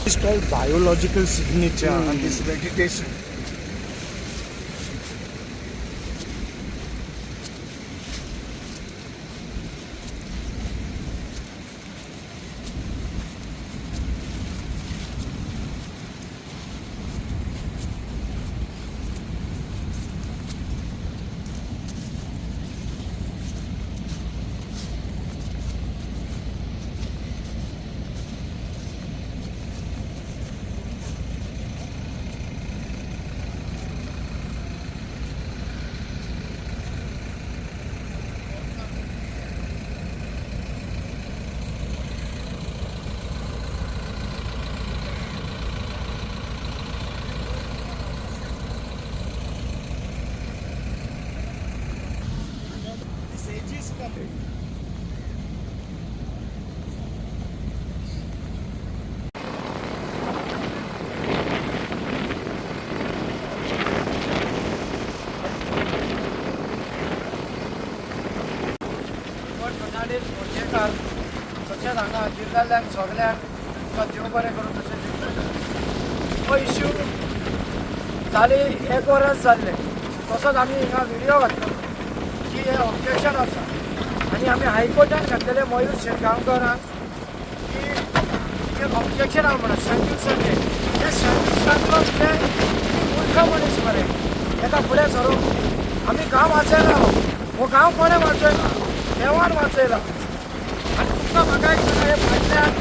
It's called biological signature and this vegetation. तशेंच हांगा जिल्ल्यांक सगल्यांक तुका देव बरें करून तशें हो इश्यू जाली 1 वर्स जाल्ले तसोच आमी हिंगा व्हिडियो घातलो की हे ऑब्जेक्शन आसा आनी आमी हायकोर्टान घातलेले मयूर शेटगांवकरांक की जे ऑब्जेक्शन आहा म्हणून संजीव संजय हे संजीव ते मूर्ख मनीस मरे ताका फुडें सरोवंक आमी गांव वाचयला हो गांव कोणें वाचयला देवान वाचयला आनी तुमकां म्हाका एक सांगा हे फाटल्यान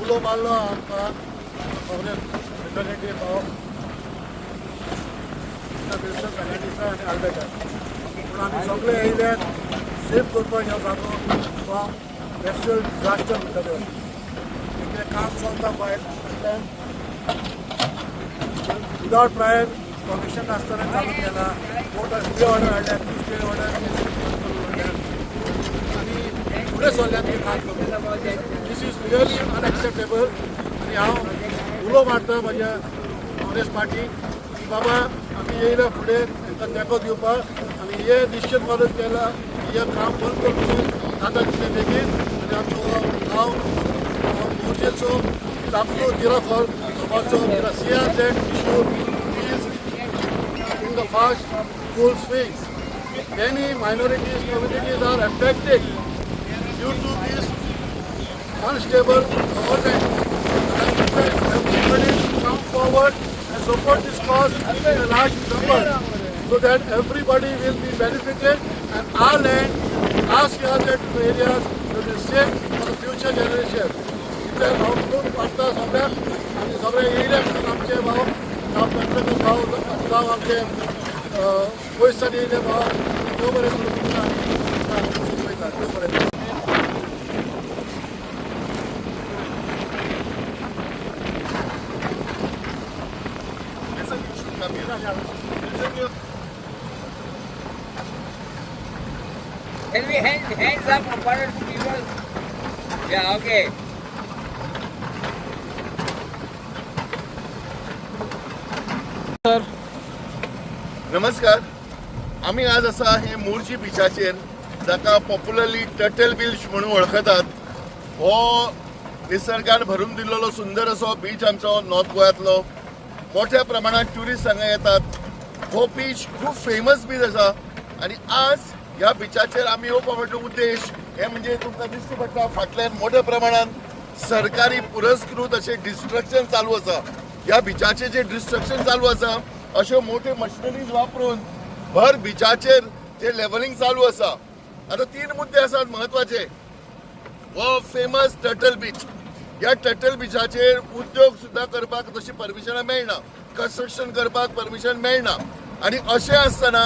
उलो मारलो आमकां खबरेन रिप्रेझेंटेटिव्ह ऑफ मिनिस्टर फर्नांडीस आनी आल्बर्टान पूण आमी सगळे येयल्यात सेफ करपाक ह्यो जागो फ्रॉम नॅचरल डिजास्टर म्हणटा ते कितें काम चलता पळय विदावट प्रायर परमिशन नासतना चालू केला कोर्टान स्टे ऑर्डर हाडल्यात स्टे ऑर्डर आनी फुडें सरल्यात ती काम करून दिस इज रियली अनएक्सेप्टेबल आनी हांव उलो मारता म्हाज्या काँग्रेस पार्टी की बाबा आमी येयल्या फुडें तांकां तेंको दिवपाक आनी हे डिसिजन मारून केला की हे काम बंद करून जाता तितले बेगीन आनी आमचो गांव मोर्चेचो धाकटो जिराफॉल समाजचो CRZ issue is in the fast full swing. Many minorities communities are affected due to this unstable government. I request everybody to come forward and support this cause in a large number so that everybody will be benefited and our land, our CRZ areas will be safe for the future generation. इतले खूब वाचता सगळ्याक आनी सगळे येयले म्हणून आमचे भाव प्रत्येक भाव आमचे पयस येयले भाव देव बरें करून तुमकां देव बरें Can we hands up for people? Yeah, okay. नमस्कार. आम्ही आज असा हे मोर्जी बिचाचेर जाका पॉप्युलरली टर्टल बीच म्हणून वळखतात हो निसर्गान भरून दिल्लो सुंदर असो बीच आमचो नॉर्थ गोंयांतलो मोठ्या प्रमाणात ट्युरिस्ट हांगा येतात. हो बीच खूप फेमस बीच आसा आणि आज ह्या बिचाचेर आमी येवपाचो उद्देश हे म्हणजे तुमकां दिश्टी पडटा फाटल्यान मोठ्या प्रमाणात सरकारी पुरस्कृत असे डिस्ट्रक्शन चालू आसा. ह्या बिचाचे जे डिस्ट्रक्शन चालू आसा अशो मोठे मशिनरीज वापरून भर बिचाचेर जे लेवलिंग चालू आसा. आता 3 मुद्दे आसात महत्वाचे. हो फेमस टर्टल बीच ह्या टर्टल बिचाचेर उद्योग सुद्धा करपाक तशी परमिशनां मेळना, कंस्ट्रक्शन करपाक परमिशन मेळना. आणि अशें आसतना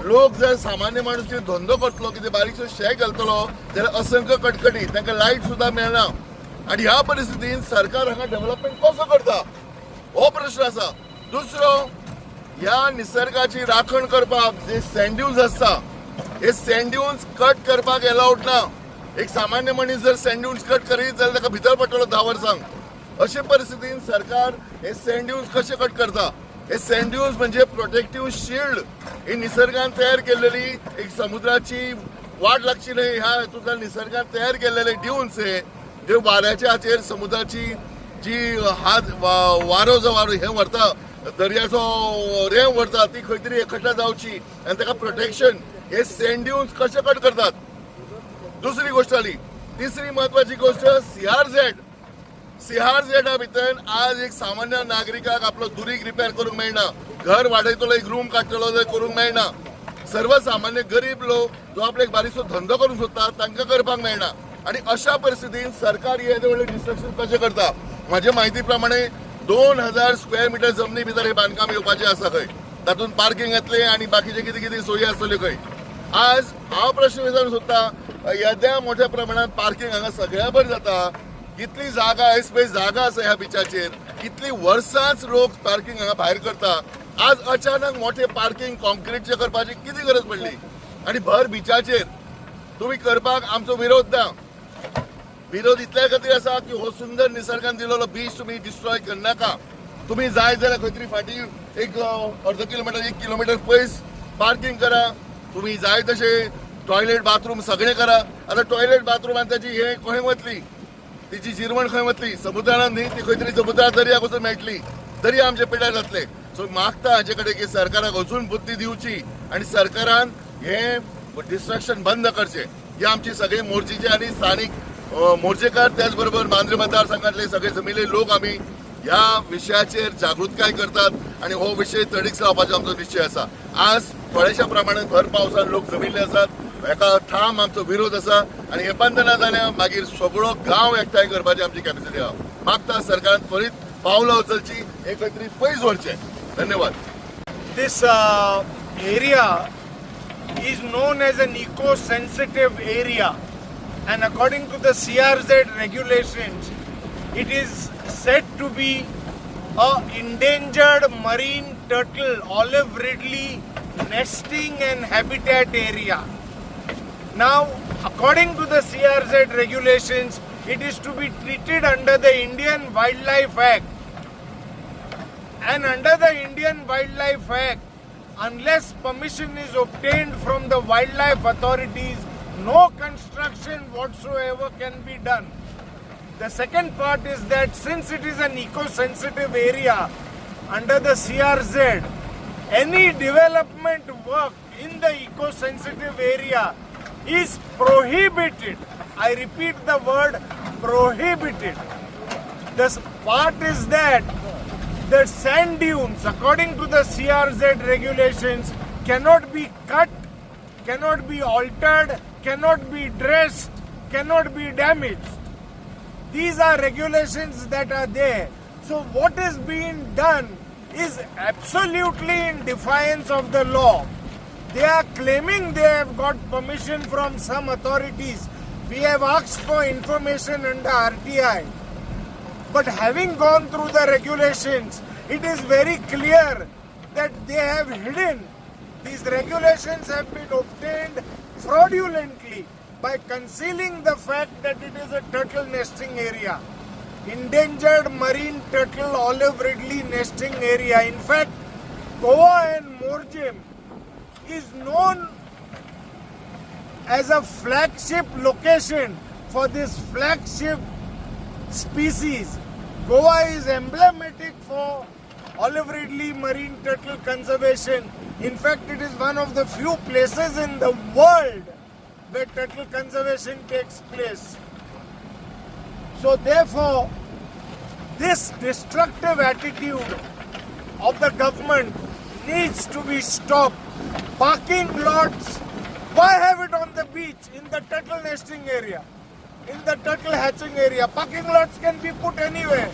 लोक जर सामान्य माणूस कितें धंदो करतलो, कितें बारीकसो शेळ घालतलो जाल्यार असंख्य कटकटी, तांकां लायट सुद्धा मेळना. आणि ह्या परिस्थितीन सरकार हांगा डेव्हलपमेंट कसो करता हो प्रश्न आसा. दुसरो, ह्या निसर्गाची राखण करपाक जे सँड ड्यून्स आसता, हे सँड ड्यून्स कट करपाक अलाउड ना. एक सामान्य मनीस जर सँड ड्यून्स कट करीत जाल्यार ताका भितर पडटलो 10 वर्सांक. अशे परिस्थितीन सरकार हे सँड ड्यून्स कशे कट करता. हे सँड ड्यून्स म्हणजे प्रोटेक्टिव्ह शिल्ड, ही निसर्गान तयार केलेली एक समुद्राची वाट लागची न्हय ह्या हेतूंतल्यान निसर्गान तयार केलेले ड्यून्स हे जे वाऱ्याच्या हाचेर समुद्राची जी वारो जो वारो हे व्हरता, दर्याचो रेंव व्हरता, ती खंय तरी एकठां जावची आनी ताका प्रोटेक्शन हे सँड ड्यून्स कशे कट करतात. दुसरी गोष्ट आली. तिसरी महत्वाची गोष्ट सीआरझेडा भितर आज एक सामान्य नागरिकाक आपलो दुरीग रिपेर करूंक मेळना, घर वाडयतलो एक रूम काडटलो जाल्यार करूंक मेळना. सर्वसामान्य गरीब लोक जो आपलो एक बारीकसो धंदो करूंक सोदता तांकां करपाक मेळना. आणि अशा परिस्थितीन सरकार हे व्हडले डिस्ट्रक्शन कशें करता. म्हाजे म्हायती प्रमाणे 2000 स्क्वेअर मिटर जमनी भितर हे बांदकाम येवपाचें आसा खंय, तातूंत पार्किंग येतलें आनी बाकीचे कितें कितें सोयी आसतल्यो खंय. आज हांव प्रश्न विचारूंक सोदता, येद्या मोठ्या प्रमाणात पार्किंग हांगा सगळ्या बरें जाता, कितली जागा स्पेस जागा आसा ह्या बिचाचेर, कितली वर्सांच लोक पार्किंग हांगा भायर करता. आज अचानक मोठे पार्किंग कॉन्क्रीटचे करपाची कितें गरज पडली. आनी भर बिचाचेर तुम्ही करपाक आमचो विरोध ना. विरोध इतल्या खातीर आसा की हो सुंदर निसर्गान दिलेलो बीच तुम्ही डिस्ट्रॉय करनाका. तुम्ही जाय जाल्यार खंय तरी फाटी एक अर्द किलोमीटर 1 किलोमीटर पयस पार्किंग करा. तुम्ही जाय तशे टॉयलेट बाथरूम सगळे करा. आता टॉयलेट बाथरूमान त्याची हे खंय वतली, तिची जिरवण खंय वतली, समुद्रान न्ही, ती खंय तरी समुद्रात दर्याक वचून मेळटली, दर्या आमचे पिड्यार जातले. सो मागता हाचे कडेन की सरकाराक अजून बुद्धी दिवची आणि सरकारान हे डिस्ट्रक्शन बंद करचे. ही आमची सगळे मोर्चेचे आणि स्थानिक मोर्चेकार त्याचबरोबर मांद्रे मतदारसंघातले सगळे जमिल्ले लोक आम्ही ह्या विशयाचेर जागृतकाय करतात आणि हो विषय तडीक लावपाचो आमचो निश्चय आसा. आज थोड्याशा प्रमाणात भर पावसान लोक जमिल्ले आसात, हेका ठाम आमचो विरोध आसा आणि हे बंद ना जाल्यार मागीर सगळो गांव एकठांय करपाची आमची कॅपॅसिटी आहा. मागता सरकारान त्वरित पावलां उचलची, हे खंय तरी पयस व्हरचें. धन्यवाद. This area is known as an eco-sensitive area, and according to the CRZ regulations, it is said to be a endangered marine turtle olive ridley nesting and habitat area. Now, according to the CRZ regulations, it is to be treated under the Indian Wildlife Act. And under the Indian Wildlife Act, unless permission is obtained from the wildlife authorities, no construction whatsoever can be done. The second part is that since it is an eco-sensitive area, under the CRZ, any development work in the eco-sensitive area is prohibited. I repeat the word prohibited. The part is that the sand dunes, according to the CRZ regulations, cannot be cut, cannot be altered, cannot be dressed, cannot be damaged. These are regulations that are there. So what is being done is absolutely in defiance of the law. They are claiming they have got permission from some authorities. We have asked for information under RTI. But having gone through the regulations, it is very clear that they have hidden. These regulations have been obtained fraudulently by concealing the fact that it is a turtle nesting area. Endangered marine turtle olive ridley nesting area. In fact, Goa and Morjim is known as a flagship location for this flagship species. Goa is emblematic for olive ridley marine turtle conservation. In fact, it is one of the few places in the world where turtle conservation takes place. So therefore, this destructive attitude of the government needs to be stopped. Parking lots, why have it on the beach in the turtle nesting area? in the turtle hatching area. Parking lots can be put anywhere.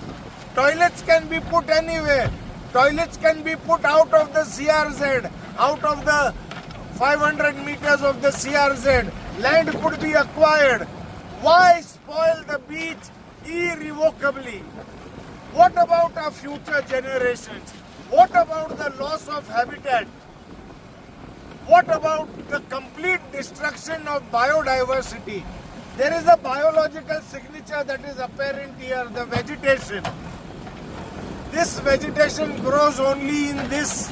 Toilets can be put anywhere. Toilets can be put out of the CRZ, out of the 500 meters of the CRZ. Land could be acquired. Why spoil the beach irrevocably? What about our future generations? What about the loss of habitat? What about the complete destruction of biodiversity? There is a biological signature that is apparent here, the vegetation. This vegetation grows only in this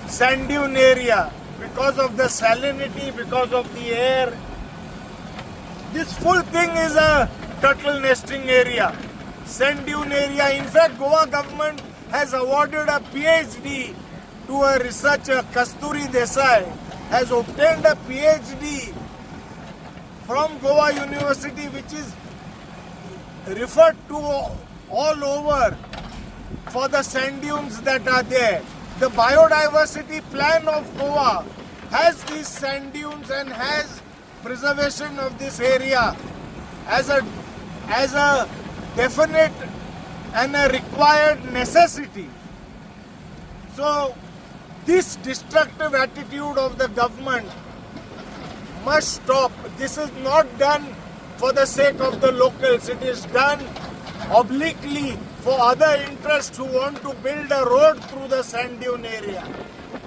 sand dune area because of the salinity, because of the air. This full thing is a turtle nesting area, sand dune area. In fact, Goa government has awarded a PhD to a researcher, Kasturi Desai, has obtained a PhD from Goa University, which is referred to all over for the sand dunes that are there. The biodiversity plan of Goa has these sand dunes and has preservation of this area as a definite and a required necessity. So this destructive attitude of the government must stop. This is not done for the sake of the locals. It is done obliquely for other interests who want to build a road through the sand dune area.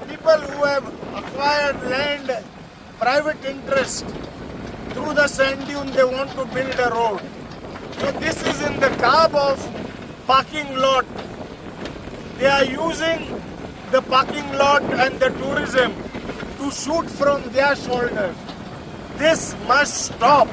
People who have acquired land, private interest, through the sand dune, they want to build a road. So this is in the garb of parking lot. They are using the parking lot and the tourism to shoot from their shoulders. This must stop.